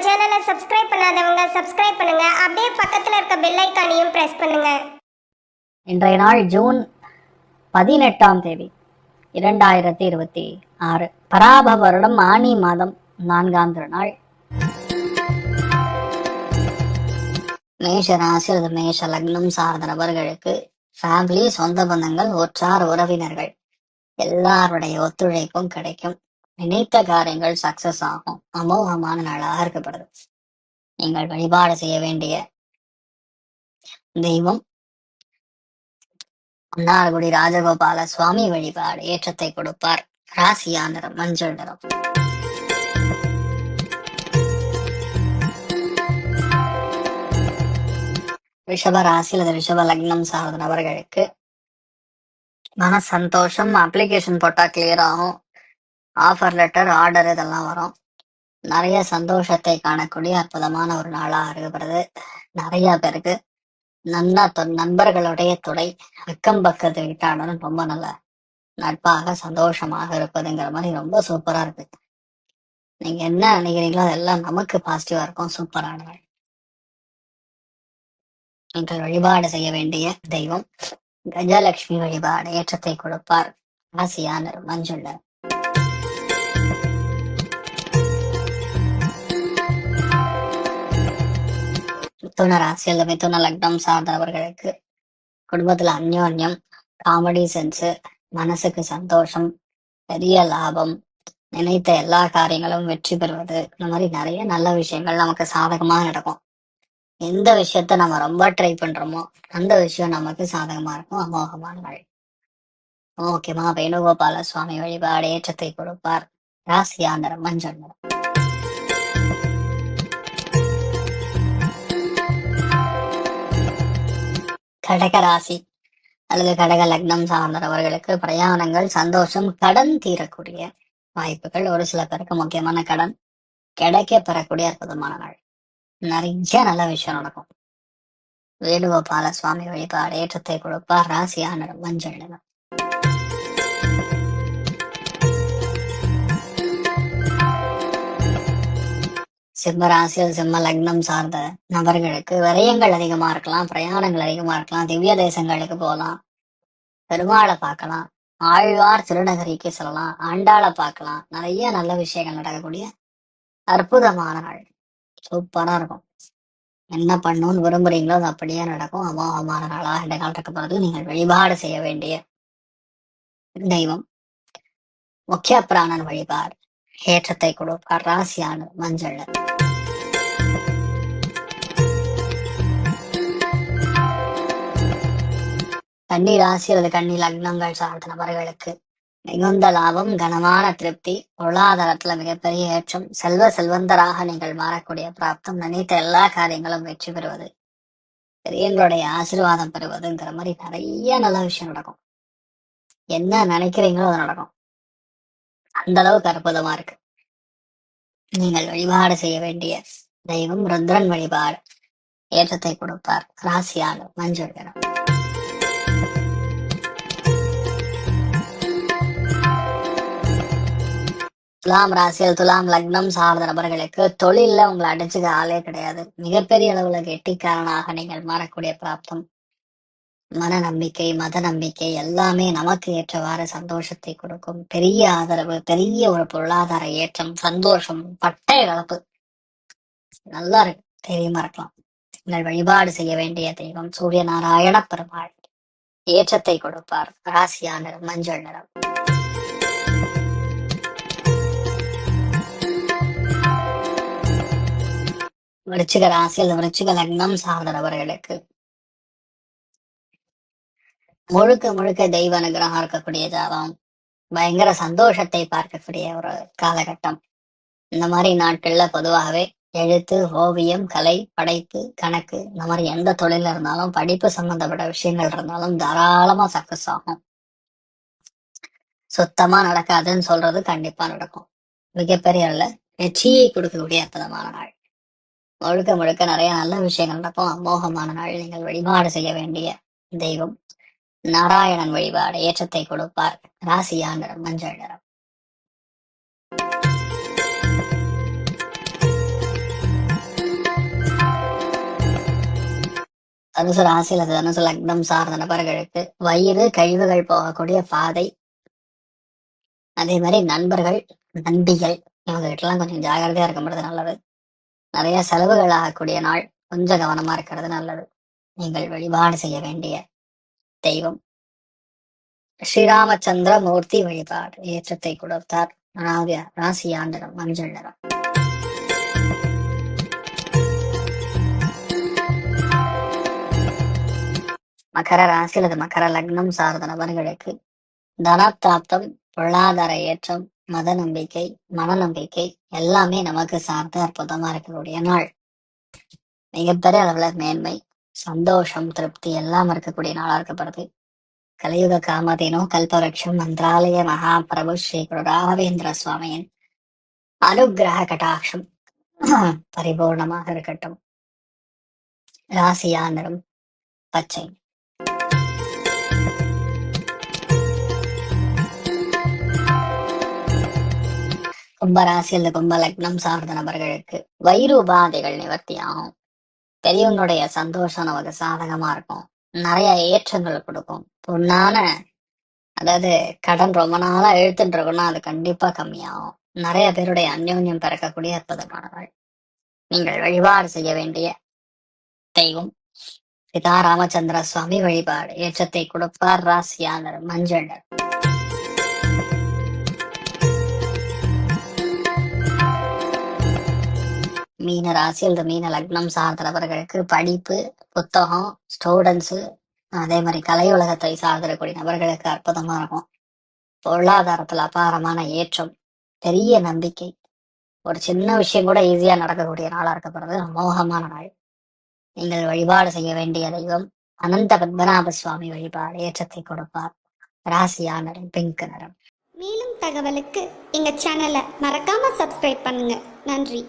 சேனலை சப்ஸ்கிரைப் பண்ணாதவங்க சப்ஸ்கிரைப் பண்ணுங்க. அப்படியே பக்கத்துல இருக்க பெல் ஐகானையும் பிரஸ் பண்ணுங்க. இன்றைய நாள் ஜூன் 18ஆம் தேதி 2026 பராப வருடம் ஆனி மாதம் 4ஆம் திருநாள். மேஷ ராசி அல்லது மேஷ லக்னம் சார்ந்த நபர்களுக்கு ஃபேமிலி, சொந்த பந்தங்கள், உற்றார் உறவினர்கள் எல்லாருடைய ஒத்துழைப்பும் கிடைக்கும். நினைத்த காரியங்கள் சக்சஸ் ஆகும். அமோகமான நாளாக இருக்கப்படுது. நீங்கள் வழிபாடு செய்ய வேண்டிய தெய்வம் மன்னார்குடி ராஜகோபால சுவாமி வழிபாடு ஏற்றத்தை கொடுப்பார். ராசியா நிறம் மஞ்சள் நிறம். ரிஷப ராசி அல்லது ரிஷப லக்னம் சார்ந்த நபர்களுக்கு மன சந்தோஷம். அப்ளிகேஷன் போட்டா கிளியர் ஆகும். ஆஃபர் லெட்டர், ஆர்டர் இதெல்லாம் வரும். நிறைய சந்தோஷத்தை காணக்கூடிய அற்புதமான ஒரு நாளா இருக்கிறது. நிறைய பேருக்கு நண்பர்களுடைய துணை, அக்கம் பக்கத்து வீட்டாளரும் ரொம்ப நல்ல நட்பாக சந்தோஷமாக இருப்பதுங்கிற மாதிரி ரொம்ப சூப்பரா இருக்கு. நீங்க என்ன நினைக்கிறீங்களோ அதெல்லாம் நமக்கு பாசிட்டிவா இருக்கும். சூப்பரான நாள். நீங்கள் வழிபாடு செய்ய வேண்டிய தெய்வம் கஜலட்சுமி வழிபாடு ஏற்றத்தை கொடுப்பார். ராசியா நிறம் மஞ்சள் நிறம். மிதுன ராசி அல்லது மிதுன லக்னம் சார்ந்தவர்களுக்கு குடும்பத்துல அந்யோன்யம், காமெடி சென்ஸ், மனசுக்கு சந்தோஷம், பெரிய லாபம், நினைத்த எல்லா காரியங்களும் வெற்றி பெறுவது, இந்த மாதிரி நிறைய நல்ல விஷயங்கள் நமக்கு சாதகமாக நடக்கும். எந்த விஷயத்த நம்ம ரொம்ப ட்ரை பண்றோமோ அந்த விஷயம் நமக்கு சாதகமா இருக்கும். அமோகமான நாள். முக்கியமா வேணுகோபால சுவாமி வழிபாடு ஏற்றத்தை கொடுப்பார். ராசியா நிறம் மஞ்சள் நிறம். கடக ராசி அல்லது கடக லக்னம் சார்ந்தவர்களுக்கு பிரயாணங்கள், சந்தோஷம், கடன் தீரக்கூடிய வாய்ப்புகள், ஒரு சில பேருக்கு முக்கியமான கடன் கிடைக்க பெறக்கூடிய அற்புதமான நாள். நிறைய நல்ல விஷயம் நடக்கும். வேணுகோபால சுவாமி வழிபாடு ஏற்றத்தை கொடுப்பார். ராசியா நிறம் மஞ்சள் நிறம். சிம்ம ராசியில் சிம்ம லக்னம் சார்ந்த நபர்களுக்கு விரயங்கள் அதிகமா இருக்கலாம், பிரயாணங்கள் அதிகமா இருக்கலாம், திவ்ய தேசங்களுக்கு போகலாம், பெருமாளை பார்க்கலாம், ஆழ்வார் திருநகரிக்கு செல்லலாம், ஆண்டாளை பார்க்கலாம். நிறைய நல்ல விஷயங்கள் நடக்கக்கூடிய அற்புதமான நாள். சூப்பரா இருக்கும். என்ன பண்ணணும்னு விரும்புறீங்களோ அது அப்படியே நடக்கும். அமோகமான நாளாக இந்த காலம் இருக்கப்படுறது. நீங்கள் வழிபாடு செய்ய வேண்டிய தெய்வம் முக்கிய பிராணன் வழிபாடு ஏற்றத்தை கொடுப்பார். ராசியான மஞ்சள். கன்னி ராசி அல்லது கன்னி லக்னங்கள் சார்ந்த நபர்களுக்கு மிகுந்த லாபம், கனமான திருப்தி, பொருளாதாரத்துல மிகப்பெரிய ஏற்றம், செல்வந்தராக நீங்கள் மாறக்கூடிய பிராப்தம், நினைத்த எல்லா காரியங்களும் வெற்றி பெறுவது, பெரியவங்களுடைய ஆசீர்வாதம் பெறுவதுங்கிற மாதிரி நிறைய நல்ல விஷயம் நடக்கும். என்ன நினைக்கிறீங்களோ அது நடக்கும். அந்த அளவுக்கு அற்புதமா இருக்கு. நீங்கள் வழிபாடு செய்ய வேண்டிய தெய்வம் ருத்ரன் வழிபாடு ஏற்றத்தை கொடுப்பார். ராசியான மஞ்சள் நிறம். துலாம் ராசியில் துலாம் லக்னம் சார்ந்த நபர்களுக்கு தொழில்ல உங்களை அடிச்சுக்க ஆளே கிடையாது. மிகப்பெரிய அளவுல கெட்டிக்காரனாக நீங்கள் மாறக்கூடிய பிராப்தம், மன நம்பிக்கை, மத நம்பிக்கை எல்லாமே நமக்கு ஏற்றவாறு சந்தோஷத்தை கொடுக்கும். பெரிய ஆதரவு, பெரிய ஒரு பொருளாதார ஏற்றம், சந்தோஷம், பட்டை கலப்பு நல்லா இருக்கு. தைரியமா இருக்கலாம். நீங்கள் வழிபாடு செய்ய வேண்டிய தெய்வம் சூரிய நாராயண பெருமாள் ஏற்றத்தை கொடுப்பார். ராசியா நிறம் மஞ்சள் நிறம். விருச்சிக ராசி அல்லது விருச்சிக லக்னம் சார்ந்த நபர்களுக்கு முழுக்க முழுக்க தெய்வ அனுகிரகம் இருக்கக்கூடிய ஜாதகம், பயங்கர சந்தோஷத்தை பார்க்கக்கூடிய ஒரு காலகட்டம். இந்த மாதிரி நாட்கள்ல பொதுவாகவே எழுத்து, ஓவியம், கலை, படைப்பு, கணக்கு இந்த மாதிரி எந்த தொழில இருந்தாலும், படிப்பு சம்பந்தப்பட்ட விஷயங்கள் இருந்தாலும் தாராளமா சக்சஸ் ஆகும். சுத்தமா நடக்காதுன்னு சொல்றது கண்டிப்பா நடக்கும். மிகப்பெரிய அளவுல வெற்றியை கொடுக்கக்கூடிய அற்புதமான நாள். முழுக்க முழுக்க நிறைய நல்ல விஷயங்கள் நடக்கும். அமோகமான நாள். நீங்கள் வழிபாடு செய்ய வேண்டிய தெய்வம் நாராயணன் வழிபாடு ஏற்றத்தை கொடுப்பார். ராசியா நிறம் மஞ்சள் நிறம். தனுசு ராசியில தனுசு லக்னம் சார்ந்த நபர்களுக்கு வயிறு கழிவுகள் போகக்கூடிய பாதை, அதே மாதிரி நண்பர்கள், நண்பிகள் இவங்க கிட்டலாம் கொஞ்சம் ஜாகிரதையா இருக்கும்போது நல்லது. நிறைய செலவுகள் ஆகக்கூடிய நாள், கொஞ்சம் கவனமா இருக்கிறது நல்லது. நீங்கள் வழிபாடு செய்ய வேண்டிய தெய்வம் ஸ்ரீராமச்சந்திர மூர்த்தி வழிபாடு ஏற்றத்தை கொடுத்தார். ராசி ஆண்டனம் மஞ்சள் நிறம். மகர ராசி அல்லது மகர லக்னம் சார்ந்த நபர்களுக்கு தனப்பிராப்தம், பொருளாதார ஏற்றம், மத நம்பிக்கை, மனநம்பிக்கை எல்லாமே நமக்கு சார்ந்த அற்புதமா இருக்கக்கூடிய நாள். மிகப்பெரிய அளவுல மேன்மை, சந்தோஷம், திருப்தி எல்லாம் இருக்கக்கூடிய நாளா இருக்கப்படுது. கலியுக காமதேனோ கல்பவருஷம் மந்திராலய மகாபிரபு ஸ்ரீ குரு ராகவேந்திர சுவாமியின் அனுகிரக கடாட்சம் பரிபூர்ணமாக இருக்கட்டும். ராசியா நிறம் பச்சை. கும்பராசி அல்லது கும்ப லக்னம் சார்ந்த நபர்களுக்கு வயிறு உபாதைகள் நிவர்த்தி ஆகும். பெரியவங்களுடைய சந்தோஷம் நமக்கு சாதகமா இருக்கும். நிறைய ஏற்றங்கள் கொடுக்கும். பொண்ணான அதாவது கடன் ரொம்ப நாளா இழுத்துட்டு இருக்குன்னா அது கண்டிப்பா கம்மியாகும். நிறைய பேருடைய அந்யோன்யம் பிறக்கக்கூடிய அற்புதமான நாள். நீங்கள் வழிபாடு செய்ய வேண்டிய தெய்வம் பிதா ராமச்சந்திர சுவாமி வழிபாடு ஏற்றத்தை கொடுப்பார். ராசியானர் மஞ்சள். மீன ராசி அல்லது மீன லக்னம் சார்ந்த நபர்களுக்கு படிப்பு, புத்தகம், ஸ்டூடெண்ட்ஸு, அதே மாதிரி கலை உலகத்தை சார்ந்திருக்கக்கூடிய நபர்களுக்கு அற்புதமா இருக்கும். பொருளாதாரத்துல அபாரமான ஏற்றம், பெரிய நம்பிக்கை, ஒரு சின்ன விஷயம் கூட ஈஸியா நடக்கக்கூடிய நாளா இருக்கப்படுறது அமோகமான நாள். நீங்கள் வழிபாடு செய்ய வேண்டிய தெய்வம் அனந்த பத்மநாப சுவாமி வழிபாடு ஏற்றத்தை கொடுப்பார். ராசியா நிறம் பிங்க் நிறம். மேலும் தகவலுக்கு எங்க சேனலை மறக்காம சப்ஸ்கிரைப் பண்ணுங்க. நன்றி.